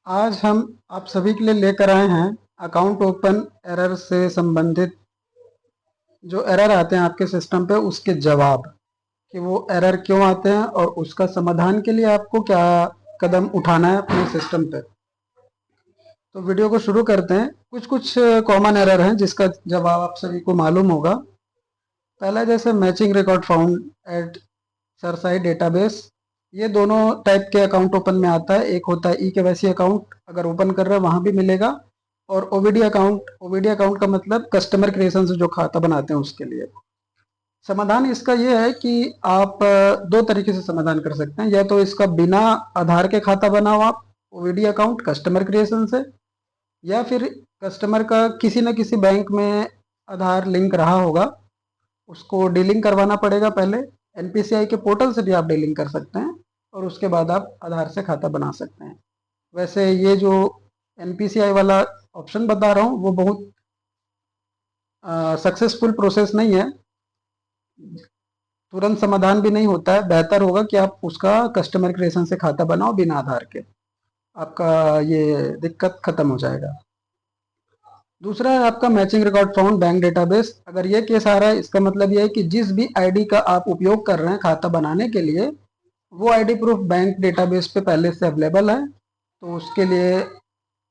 आज हम आप सभी के लिए लेकर आए हैं अकाउंट ओपन एरर से संबंधित जो एरर आते हैं आपके सिस्टम पे उसके जवाब कि वो एरर क्यों आते हैं और उसका समाधान के लिए आपको क्या कदम उठाना है अपने सिस्टम पे। तो वीडियो को शुरू करते हैं। कुछ कुछ कॉमन एरर हैं जिसका जवाब आप सभी को मालूम होगा। पहला जैसे matching record found at cerci database. ये दोनों टाइप के अकाउंट ओपन में आता है। एक होता है ई केवाईसी अकाउंट, अगर ओपन कर रहे हैं वहां भी मिलेगा। और ओवीडी अकाउंट, ओवीडी अकाउंट का मतलब कस्टमर क्रिएशन से जो खाता बनाते हैं उसके लिए। समाधान इसका ये है कि आप दो तरीके से समाधान कर सकते हैं। या तो इसका बिना आधार के खाता बनाओ आप ओवीडी अकाउंट कस्टमर क्रिएशन से, या फिर कस्टमर का किसी न किसी बैंक में आधार लिंक रहा होगा, उसको डीलिंग करवाना पड़ेगा पहले। एनपीसीआई के पोर्टल से भी आप डीलिंग कर सकते हैं और उसके बाद आप आधार से खाता बना सकते हैं। वैसे ये जो एनपीसीआई वाला ऑप्शन बता रहा हूँ वो बहुत सक्सेसफुल प्रोसेस नहीं है, तुरंत समाधान भी नहीं होता है। बेहतर होगा कि आप उसका कस्टमर क्रिएशन से खाता बनाओ बिना आधार के, आपका ये दिक्कत खत्म हो जाएगा। दूसरा है आपका matching record found bank database. अगर ये केस आ रहा है इसका मतलब ये है कि जिस भी आईडी का आप उपयोग कर रहे हैं खाता बनाने के लिए वो आईडी प्रूफ बैंक डेटाबेस पे पहले से अवेलेबल है। तो उसके लिए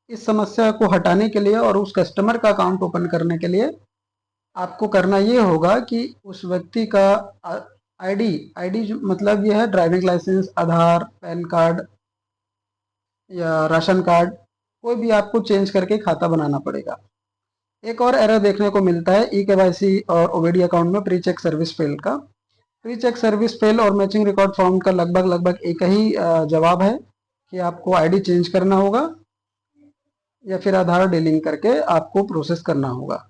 इस समस्या को हटाने के लिए और उस कस्टमर का अकाउंट ओपन करने के लिए आपको करना ये होगा कि उस व्यक्ति का आईडी आईडी मतलब ये है ड्राइविंग लाइसेंस, आधार, पैन कार्ड या राशन कार्ड, कोई भी आपको चेंज करके खाता बनाना पड़ेगा। एक और एरर देखने को मिलता है ई केवाईसी और ओवीडी अकाउंट में प्री चेक सर्विस फेल का। प्री चेक सर्विस फेल और मैचिंग रिकॉर्ड फाउंड का लगभग लगभग एक ही जवाब है कि आपको आईडी चेंज करना होगा या फिर आधार डीलिंग करके आपको प्रोसेस करना होगा।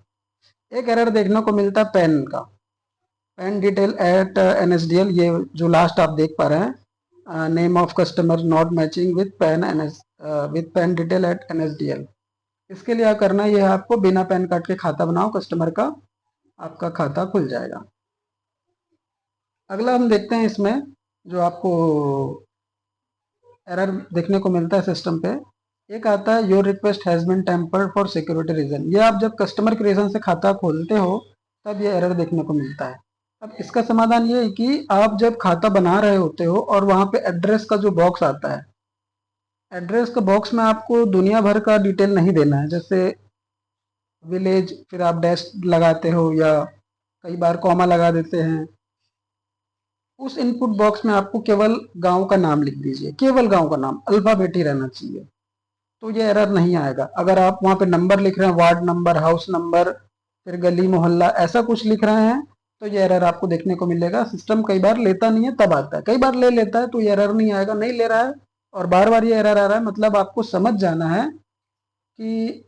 एक एरर देखने को मिलता है पैन का, पैन डिटेल एट एनएसडीएल। ये जो लास्ट आप देख पा रहे हैं, name of customer not matching with PAN with PAN detail at NSDL. इसके लिए करना ये है आपको बिना पैन कार्ड के खाता बनाओ कस्टमर का, आपका खाता खुल जाएगा। अगला हम देखते हैं इसमें जो आपको एरर देखने को मिलता है सिस्टम पे। एक आता है your request has been tampered for security reason. ये आप जब कस्टमर क्रिएशन से खाता खोलते हो तब ये एरर देखने को मिलता है। अब इसका समाधान ये है कि आप जब खाता बना रहे होते हो और वहां पे एड्रेस का जो बॉक्स आता है, एड्रेस का बॉक्स में आपको दुनिया भर का डिटेल नहीं देना है। जैसे विलेज फिर आप डैश लगाते हो या कई बार कॉमा लगा देते हैं। उस इनपुट बॉक्स में आपको केवल गांव का नाम लिख दीजिए, केवल गांव का नाम, अल्फाबेट ही रहना चाहिए, तो ये एरर नहीं आएगा। अगर आप वहां पे नंबर लिख रहे हैं, वार्ड नंबर, हाउस नंबर, फिर गली मोहल्ला ऐसा कुछ लिख रहे हैं, तो ये एरर आपको देखने को मिलेगा। सिस्टम कई बार लेता नहीं है तब आता है, कई बार ले लेता है तो ये एरर नहीं आएगा। नहीं ले रहा है और बार बार ये एरर आ रहा है मतलब आपको समझ जाना है कि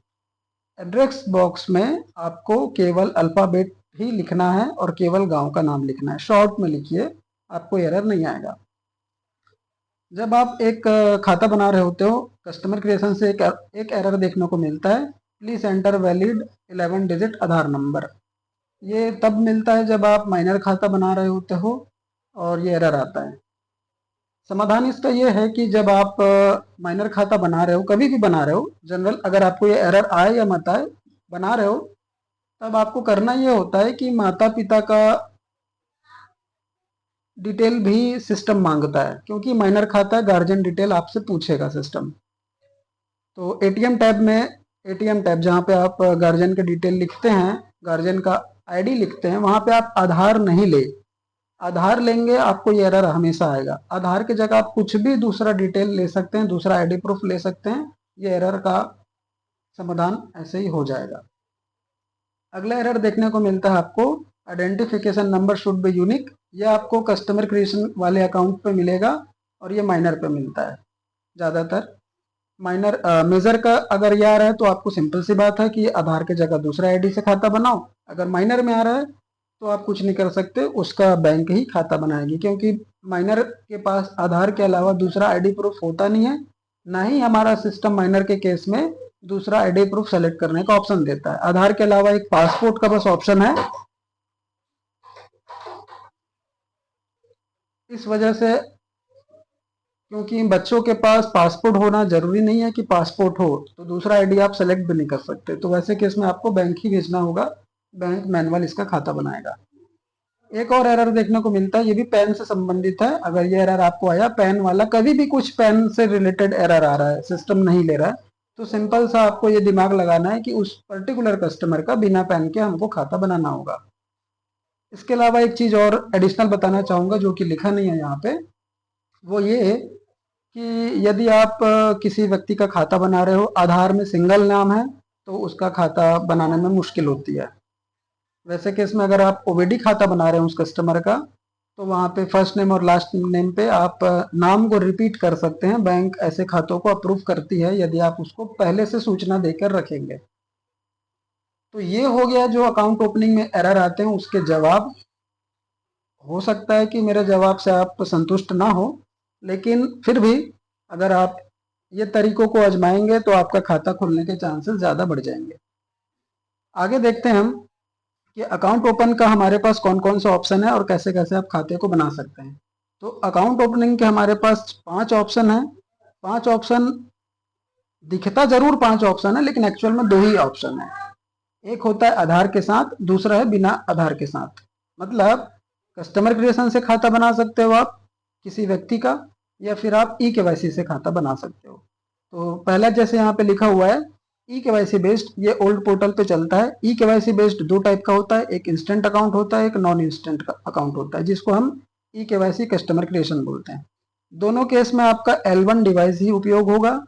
एड्रेस बॉक्स में आपको केवल अल्फाबेट ही लिखना है और केवल गांव का नाम लिखना है। शॉर्ट में लिखिए, आपको एरर नहीं आएगा। जब आप एक खाता बना रहे होते हो कस्टमर क्रिएशन से एक एरर देखने को मिलता है, please enter valid 11 digit Aadhaar number. ये तब मिलता है जब आप माइनर खाता बना रहे होते हो और ये एरर आता है। समाधान इसका ये है कि जब आप माइनर खाता बना रहे हो, कभी भी बना रहे हो, जनरल अगर आपको ये एरर आए या मत आए, बना रहे हो, तब आपको करना ये होता है कि माता पिता का डिटेल भी सिस्टम मांगता है, क्योंकि माइनर खाता गार्जियन डिटेल आपसे पूछेगा सिस्टम। तो एटीएम टैब में, एटीएम टैब जहाँ पे आप गार्जियन के डिटेल लिखते हैं, गार्जियन का आईडी लिखते हैं, वहां पे आप आधार नहीं ले। आधार लेंगे आपको ये एरर हमेशा आएगा। आधार की जगह आप कुछ भी दूसरा डिटेल ले सकते हैं, दूसरा आईडी प्रूफ ले सकते हैं, ये एरर का समाधान ऐसे ही हो जाएगा। अगला एरर देखने को मिलता है आपको identification number should be unique. ये आपको कस्टमर क्रिएशन वाले अकाउंट पे मिलेगा और ये माइनर पे मिलता है ज़्यादातर। माइनर मेजर का अगर ये आ रहा है तो आपको सिंपल सी बात है कि आधार की जगह दूसरा आईडी से खाता बनाओ। अगर माइनर में आ रहा है तो आप कुछ नहीं कर सकते, उसका बैंक ही खाता बनाएगी, क्योंकि माइनर के पास आधार के अलावा दूसरा आईडी प्रूफ होता नहीं है। ना ही हमारा सिस्टम माइनर के केस में दूसरा आईडी प्रूफ सेलेक्ट करने का ऑप्शन देता है। आधार के अलावा एक पासपोर्ट का बस ऑप्शन है। इस वजह से क्योंकि बच्चों के पास पासपोर्ट होना जरूरी नहीं है कि पासपोर्ट हो तो दूसरा आईडी आप सेलेक्ट भी नहीं कर सकते, तो वैसे केस में आपको बैंक ही भेजना होगा, बैंक मैनुअल इसका खाता बनाएगा। एक और एरर देखने को मिलता है, ये भी पैन से संबंधित है। अगर ये एरर आपको आया पैन वाला, कभी भी कुछ पैन से रिलेटेड एरर आ रहा है, सिस्टम नहीं ले रहा है, तो सिंपल सा आपको ये दिमाग लगाना है कि उस पर्टिकुलर कस्टमर का बिना पैन के हमको खाता बनाना होगा। इसके अलावा एक चीज और एडिशनल बताना चाहूंगा जो कि लिखा नहीं है यहाँ पे, वो ये है कि यदि आप किसी व्यक्ति का खाता बना रहे हो, आधार में सिंगल नाम है तो उसका खाता बनाने में मुश्किल होती है। वैसे केस में अगर आप ओबीडी खाता बना रहे हो उस कस्टमर का, तो वहाँ पे फर्स्ट नेम और लास्ट नेम पे आप नाम को रिपीट कर सकते हैं। बैंक ऐसे खातों को अप्रूव करती है यदि आप उसको पहले से सूचना देकर रखेंगे। तो ये हो गया जो अकाउंट ओपनिंग में एरर आते हैं उसके जवाब। हो सकता है कि मेरे जवाब से आप संतुष्ट ना हो, लेकिन फिर भी अगर आप ये तरीकों को आजमाएंगे तो आपका खाता खुलने के चांसेस ज़्यादा बढ़ जाएंगे। आगे देखते हैं हम कि अकाउंट ओपन का हमारे पास कौन कौन सा ऑप्शन है और कैसे कैसे आप खाते को बना सकते हैं। तो अकाउंट ओपनिंग के हमारे पास 5 ऑप्शन है। 5 ऑप्शन दिखता जरूर 5 ऑप्शन है, लेकिन एक्चुअल में 2 ही ऑप्शन है। एक होता है आधार के साथ, दूसरा है बिना आधार के साथ। मतलब कस्टमर क्रिएशन से खाता बना सकते हो आप किसी व्यक्ति का, या फिर आप ई केवाईसी से खाता बना सकते हो। तो पहला जैसे यहाँ पे लिखा हुआ है ई केवाईसी बेस्ड, ये ओल्ड पोर्टल पे चलता है। ई केवाईसी बेस्ड 2 टाइप का होता है, एक इंस्टेंट अकाउंट होता है, एक नॉन इंस्टेंट अकाउंट होता है, जिसको हम ई केवाईसी कस्टमर क्रिएशन बोलते हैं। दोनों केस में आपका L1 डिवाइस ही उपयोग होगा।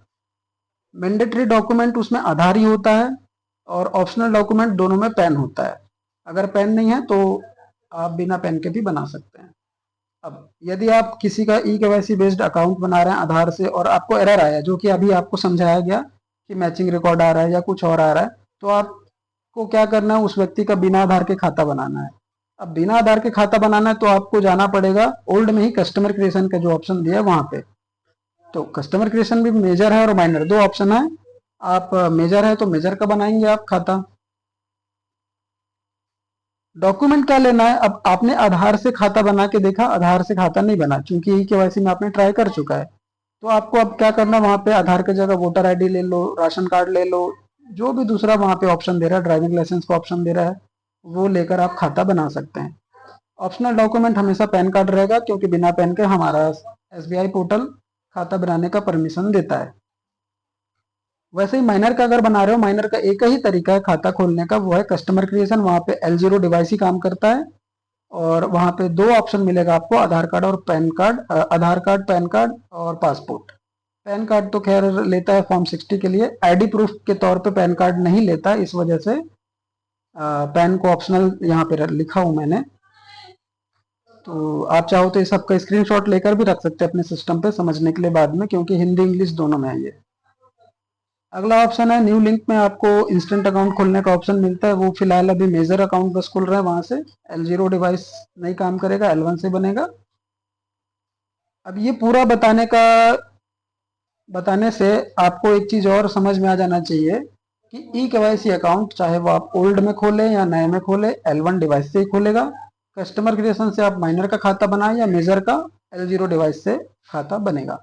मैंडेटरी डॉक्यूमेंट उसमें आधार ही होता है और ऑप्शनल डॉक्यूमेंट दोनों में पैन होता है। अगर पैन नहीं है तो आप बिना पैन के भी बना सकते हैं। अब यदि आप किसी का ई केवाईसी बेस्ड अकाउंट बना रहे हैं आधार से और आपको एरर आया, जो कि अभी आपको समझाया गया कि मैचिंग रिकॉर्ड आ रहा है या कुछ और आ रहा है, तो आपको क्या करना है, उस व्यक्ति का बिना आधार के खाता बनाना है। अब बिना आधार के खाता बनाना है तो आपको जाना पड़ेगा ओल्ड में ही कस्टमर क्रिएशन का जो ऑप्शन दिया है वहां पे। तो कस्टमर क्रिएशन भी मेजर है और माइनर, 2 ऑप्शन है। आप मेजर है तो मेजर का बनाएंगे आप खाता। डॉक्यूमेंट क्या लेना है, अब आपने आधार से खाता बना के देखा, आधार से खाता नहीं बना, क्योंकि ई केवाईसी में आपने ट्राई कर चुका है। तो आपको अब क्या करना, वहां पे आधार की जगह वोटर आईडी ले लो, राशन कार्ड ले लो, जो भी दूसरा वहां पे ऑप्शन दे रहा है, ड्राइविंग लाइसेंस का ऑप्शन दे रहा है, वो लेकर आप खाता बना सकते हैं। ऑप्शनल डॉक्यूमेंट हमेशा पैन कार्ड रहेगा, क्योंकि बिना पैन के हमारा एसबीआई पोर्टल खाता बनाने का परमिशन देता है। वैसे ही माइनर का अगर बना रहे हो, माइनर का एक ही तरीका है खाता खोलने का, वो है कस्टमर क्रिएशन। वहां पे L0 डिवाइस ही काम करता है और वहां पे 2 ऑप्शन मिलेगा आपको, आधार कार्ड और पैन कार्ड, आधार कार्ड, पैन कार्ड और पासपोर्ट। पैन कार्ड तो खैर लेता है फॉर्म 60 के लिए, आईडी प्रूफ के तौर पे पैन कार्ड नहीं लेता, इस वजह से पैन को ऑप्शनल यहाँ पे लिखा हूं मैंने। तो आप चाहो तो इस सबका स्क्रीनशॉट लेकर भी रख सकते हैं अपने सिस्टम पे समझने के लिए बाद में, क्योंकि हिंदी इंग्लिश दोनों में है ये। अगला ऑप्शन है न्यू लिंक में आपको इंस्टेंट अकाउंट खोलने का ऑप्शन मिलता है। वो फिलहाल अभी मेजर अकाउंट बस खुल रहा है, वहां से L0 डिवाइस नहीं काम करेगा, L1 से बनेगा। अब ये पूरा बताने से आपको एक चीज और समझ में आ जाना चाहिए कि ई केवाईसी अकाउंट चाहे वो आप ओल्ड में खोले या नए में खोले, L1 डिवाइस से ही खोलेगा। कस्टमर क्रिएशन से आप माइनर का खाता बनाए या मेजर का, L0 डिवाइस से खाता बनेगा।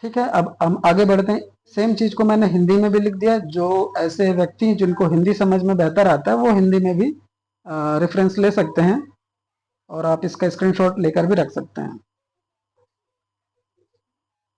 ठीक है, अब हम आगे बढ़ते हैं। सेम चीज को मैंने हिंदी में भी लिख दिया, जो ऐसे व्यक्ति जिनको हिंदी समझ में बेहतर आता है वो हिंदी में भी रेफरेंस ले सकते हैं और आप इसका स्क्रीनशॉट लेकर भी रख सकते हैं।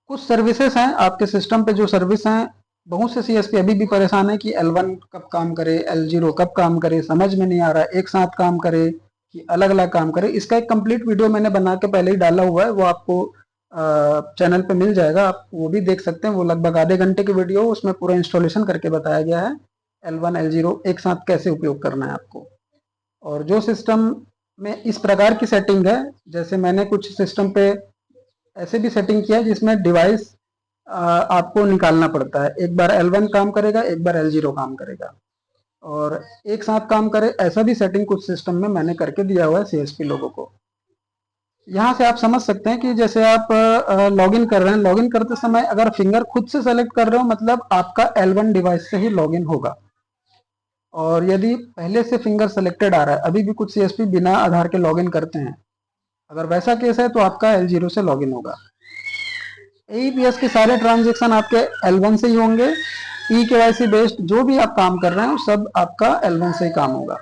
कुछ सर्विसेज हैं आपके सिस्टम पे, जो सर्विस हैं, बहुत से सीएसपी अभी भी परेशान है कि L1 कब काम करे, L0 कब काम करे, समझ में नहीं आ रहा है, एक साथ काम करे कि अलग अलग काम करे। इसका एक कंप्लीट वीडियो मैंने बना के पहले ही डाला हुआ है, वो आपको चैनल पे मिल जाएगा, आप वो भी देख सकते हैं। वो लगभग आधे घंटे की वीडियो, उसमें पूरा इंस्टॉलेशन करके बताया गया है L1 L0 एक साथ कैसे उपयोग करना है आपको। और जो सिस्टम में इस प्रकार की सेटिंग है, जैसे मैंने कुछ सिस्टम पे ऐसे भी सेटिंग किया है जिसमें डिवाइस आपको निकालना पड़ता है, एक बार L1 काम करेगा, एक बार L0 काम करेगा और एक साथ काम करे, ऐसा भी सेटिंग कुछ सिस्टम में मैंने करके दिया हुआ है सीएसपी लोगों को। यहाँ से आप समझ सकते हैं कि जैसे आप लॉगिन कर रहे हैं, लॉगिन करते समय अगर फिंगर खुद से सेलेक्ट कर रहे हो, मतलब आपका L1 डिवाइस से ही लॉगिन होगा। और यदि पहले से फिंगर सेलेक्टेड आ रहा है, अभी भी कुछ सीएसपी बिना आधार के लॉगिन करते हैं, अगर वैसा केस है तो आपका L0 से लॉगिन होगा। एईपीएस के सारे ट्रांजेक्शन आपके L1 से ही होंगे। ई केवाईसी बेस्ड जो भी आप काम कर रहे हैं सब आपका L1 से ही काम होगा।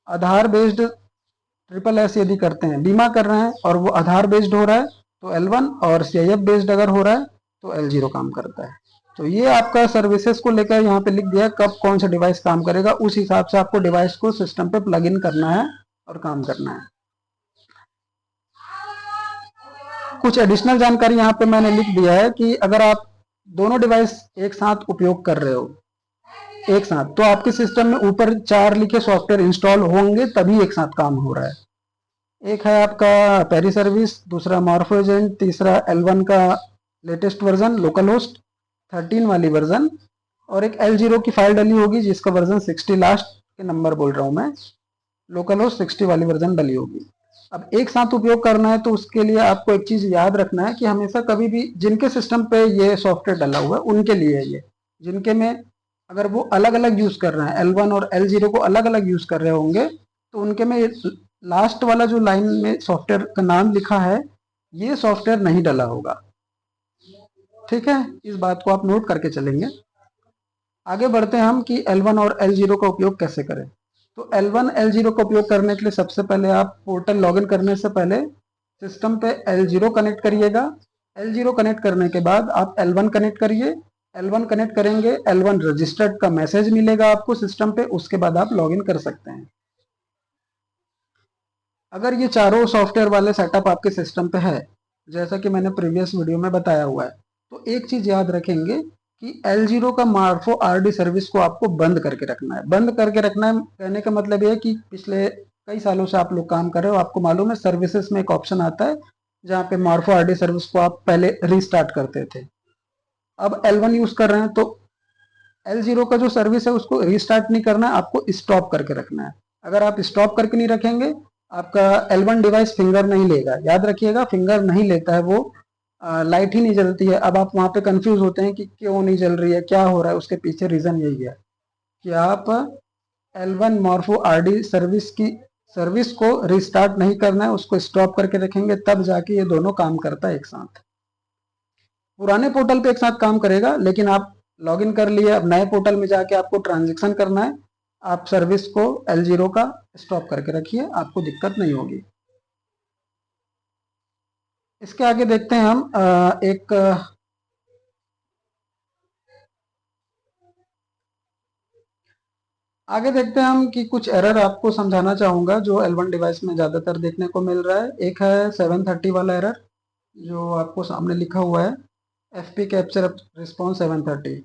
आधार बेस्ड ट्रिपल एस यदि करते हैं, बीमा कर रहे हैं और वो आधार बेस्ड हो रहा है तो L1, और सीआईएफ बेस्ड अगर हो रहा है तो L0 काम करता है। तो ये आपका सर्विसेज को लेकर यहाँ पे लिख दिया कब कौन सा डिवाइस काम करेगा, उस हिसाब से आपको डिवाइस को सिस्टम पे प्लग इन करना है और काम करना है। कुछ एडिशनल जानकारी यहाँ पे मैंने लिख दिया है कि अगर आप दोनों डिवाइस एक साथ उपयोग कर रहे हो एक साथ, तो आपके सिस्टम में ऊपर 4 लिखे सॉफ्टवेयर इंस्टॉल होंगे तभी एक साथ काम हो रहा है। एक है आपका पेरी सर्विस, दूसरा मॉर्फो एजेंट, तीसरा L1 का लेटेस्ट वर्जन लोकल होस्ट 13 वाली वर्जन, और एक L0 की फाइल डली होगी जिसका वर्जन 60 लास्ट के नंबर बोल रहा हूँ मैं, लोकल होस्ट 60 वाली वर्जन डली होगी। अब एक साथ उपयोग करना है तो उसके लिए आपको एक चीज याद रखना है कि हमेशा कभी भी जिनके सिस्टम पे ये सॉफ्टवेयर डला हुआ है उनके लिए है ये, जिनके में अगर वो अलग अलग यूज कर रहे हैं L1 और L0 को अलग अलग यूज कर रहे होंगे तो उनके में लास्ट वाला जो लाइन में सॉफ्टवेयर का नाम लिखा है ये सॉफ्टवेयर नहीं डला होगा। ठीक है, इस बात को आप नोट करके चलेंगे। आगे बढ़ते हैं हम कि L1 और L0 का उपयोग कैसे करें। तो L1 L0 का उपयोग करने के लिए सबसे पहले आप पोर्टल लॉगिन करने से पहले सिस्टम पे L0 कनेक्ट करिएगा। L0 कनेक्ट करने के बाद आप L1 कनेक्ट करिए। L1 कनेक्ट करेंगे, L1 रजिस्टर्ड का मैसेज मिलेगा आपको सिस्टम पे, उसके बाद आप लॉगिन कर सकते हैं। अगर ये चारों सॉफ्टवेयर वाले सेटअप आपके सिस्टम पे है, जैसा कि मैंने प्रीवियस वीडियो में बताया हुआ है, तो एक चीज याद रखेंगे कि L0 का मार्फो आरडी सर्विस को आपको बंद करके रखना है। बंद करके रखना है कहने का मतलब ये है कि पिछले कई सालों से आप लोग काम कर रहे हो, आपको मालूम है सर्विसेज में एक ऑप्शन आता है जहाँ पे मार्फो आरडी सर्विस को आप पहले रीस्टार्ट करते थे। अब L1 यूज कर रहे हैं तो L0 का जो सर्विस है उसको रीस्टार्ट नहीं करना है, आपको स्टॉप करके रखना है। अगर आप स्टॉप करके नहीं रखेंगे आपका L1 डिवाइस फिंगर नहीं लेगा। याद रखिएगा फिंगर नहीं लेता है वो, लाइट ही नहीं जलती है। अब आप वहां पे कंफ्यूज होते हैं कि क्यों नहीं जल रही है, क्या हो रहा है, उसके पीछे रीजन यही है कि आप L1 मॉर्फो आरडी सर्विस को रिस्टार्ट नहीं करना है, उसको स्टॉप करके रखेंगे तब जाके ये दोनों काम करता है एक साथ। पुराने पोर्टल पे एक साथ काम करेगा, लेकिन आप लॉगिन कर लिए, अब नए पोर्टल में जाके आपको ट्रांजेक्शन करना है, आप सर्विस को L0 का स्टॉप करके रखिए, आपको दिक्कत नहीं होगी। इसके आगे देखते हैं हम आगे देखते हैं हम कि कुछ एरर आपको समझाना चाहूंगा जो L1 डिवाइस में ज़्यादातर देखने को मिल रहा है। एक है 730 वाला एरर जो आपको सामने लिखा हुआ है, FP कैप्चर रिस्पॉन्स 730।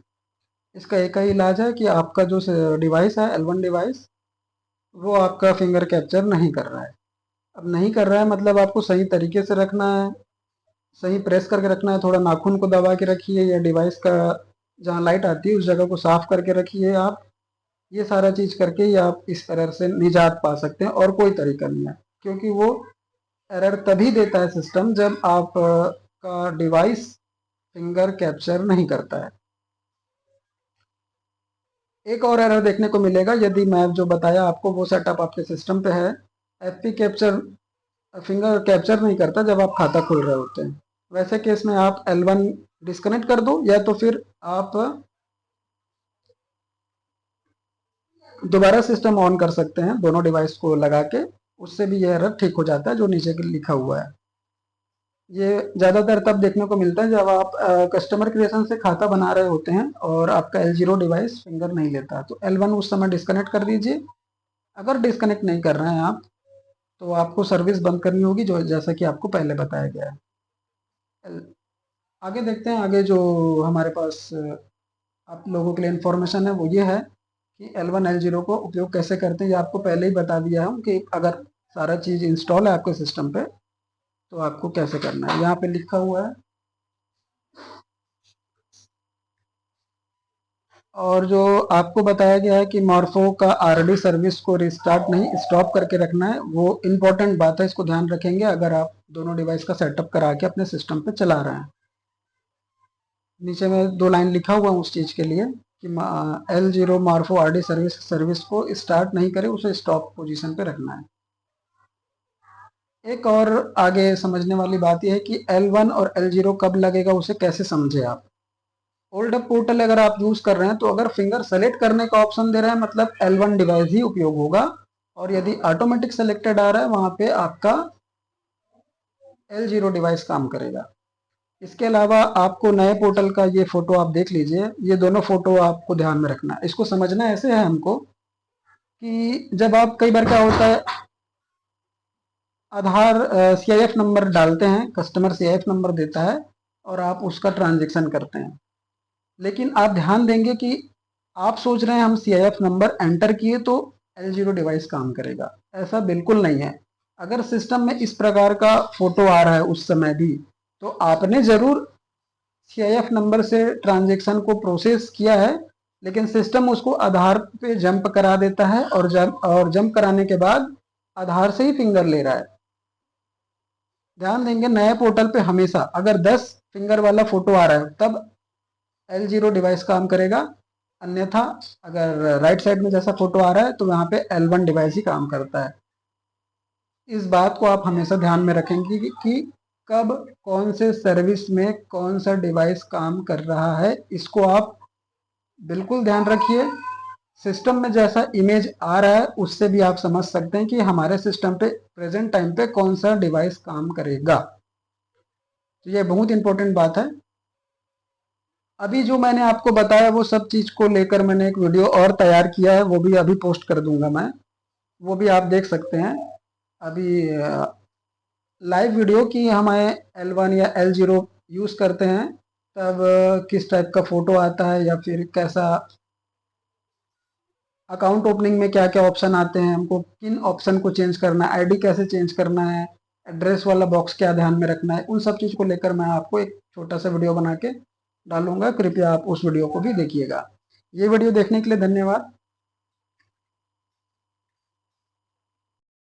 इसका एक ही इलाज है कि आपका जो डिवाइस है L1 डिवाइस वो आपका फिंगर कैप्चर नहीं कर रहा है। अब नहीं कर रहा है मतलब आपको सही तरीके से रखना है, सही प्रेस करके रखना है, थोड़ा नाखून को दबा के रखिए या डिवाइस का जहाँ लाइट आती है उस जगह को साफ करके रखिए। आप ये सारा चीज करके ही आप इस एरर से निजात पा सकते हैं, और कोई तरीका नहीं है, क्योंकि वो एरर तभी देता है सिस्टम जब आप का डिवाइस फिंगर कैप्चर नहीं करता है। एक और एरर देखने को मिलेगा यदि मैं जो बताया आपको वो सेटअप आपके सिस्टम पे है, एफपी कैप्चर फिंगर कैप्चर नहीं करता जब आप खाता खोल रहे होते हैं। वैसे केस में आप L1 डिस्कनेक्ट कर दो या तो फिर आप दोबारा सिस्टम ऑन कर सकते हैं दोनों डिवाइस को लगा के, उससे भी यह एरर ठीक हो जाता है जो नीचे लिखा हुआ है। ये ज़्यादातर तब देखने को मिलता है जब आप कस्टमर क्रिएशन से खाता बना रहे होते हैं और आपका L0 डिवाइस फिंगर नहीं लेता, तो L1 उस समय डिस्कनेक्ट कर दीजिए। अगर डिस्कनेक्ट नहीं कर रहे हैं आप तो आपको सर्विस बंद करनी होगी, जो जैसा कि आपको पहले बताया गया है। आगे देखते हैं, आगे जो हमारे पास आप लोगों के लिए इंफॉर्मेशन है वो ये है कि L1 L0 को उपयोग कैसे करते हैं। ये आपको पहले ही बता दिया हूँ कि अगर सारा चीज़ इंस्टॉल है आपके सिस्टम पे तो आपको कैसे करना है, यहाँ पे लिखा हुआ है। और जो आपको बताया गया है कि मॉर्फो का आरडी सर्विस को रिस्टार्ट नहीं स्टॉप करके रखना है, वो इम्पोर्टेंट बात है, इसको ध्यान रखेंगे अगर आप दोनों डिवाइस का सेटअप करा के अपने सिस्टम पे चला रहे हैं। नीचे में 2 लाइन लिखा हुआ है उस चीज़ के लिए कि L0 मार्फो आरडी सर्विस को स्टार्ट नहीं करे, उसे स्टॉप पोजीशन पे रखना है। एक और आगे समझने वाली बात यह है कि L1 और L0 कब लगेगा, उसे कैसे समझे आप। होल्ड अप पोर्टल अगर आप यूज कर रहे हैं तो अगर फिंगर सेलेक्ट करने का ऑप्शन दे रहा है मतलब L1 डिवाइस ही उपयोग होगा, और यदि ऑटोमेटिक सेलेक्टेड आ रहा है वहां पे आपका L0 डिवाइस काम करेगा। इसके अलावा आपको नए पोर्टल का ये फोटो आप देख लीजिए, ये दोनों फोटो आपको ध्यान में रखना है। इसको समझना ऐसे है हमको कि जब आप, कई बार क्या होता है, आधार CIF नंबर डालते हैं, कस्टमर CIF नंबर देता है और आप उसका ट्रांजेक्शन करते हैं, लेकिन आप ध्यान देंगे कि आप सोच रहे हैं हम CIF नंबर एंटर किए तो L0 डिवाइस काम करेगा। ऐसा बिल्कुल नहीं है। अगर सिस्टम में इस प्रकार का फोटो आ रहा है उस समय भी, तो आपने जरूर CIF नंबर से ट्रांजेक्शन को प्रोसेस किया है, लेकिन सिस्टम उसको आधार पे जंप करा देता है और जंप कराने के बाद आधार से ही फिंगर ले रहा है। ध्यान देंगे नए पोर्टल पे हमेशा अगर 10 फिंगर वाला फोटो आ रहा है तब L0 डिवाइस काम करेगा, अन्यथा अगर राइट साइड में जैसा फोटो आ रहा है तो वहां पे L1 डिवाइस ही काम करता है। इस बात को आप हमेशा ध्यान में रखेंगे कि कब कौन से सर्विस में कौन सा डिवाइस काम कर रहा है, इसको आप बिल्कुल ध्यान रखिए। सिस्टम में जैसा इमेज आ रहा है उससे भी आप समझ सकते हैं कि हमारे सिस्टम पे प्रेजेंट टाइम पे कौन सा डिवाइस काम करेगा। तो ये बहुत इंपॉर्टेंट बात है। अभी जो मैंने आपको बताया वो सब चीज को लेकर मैंने एक वीडियो और तैयार किया है, वो भी अभी पोस्ट कर दूंगा मैं, वो भी आप देख सकते हैं अभी लाइव वीडियो की। हमें L1 या L0 यूज करते हैं तब किस टाइप का फोटो आता है, या फिर कैसा अकाउंट ओपनिंग में क्या क्या ऑप्शन आते हैं, हमको किन ऑप्शन को चेंज करना है, आईडी कैसे चेंज करना है, एड्रेस वाला बॉक्स क्या ध्यान में रखना है, उन सब चीज को लेकर मैं आपको एक छोटा सा वीडियो बना के डालूंगा। कृपया आप उस वीडियो को भी देखिएगा। ये वीडियो देखने के लिए धन्यवाद।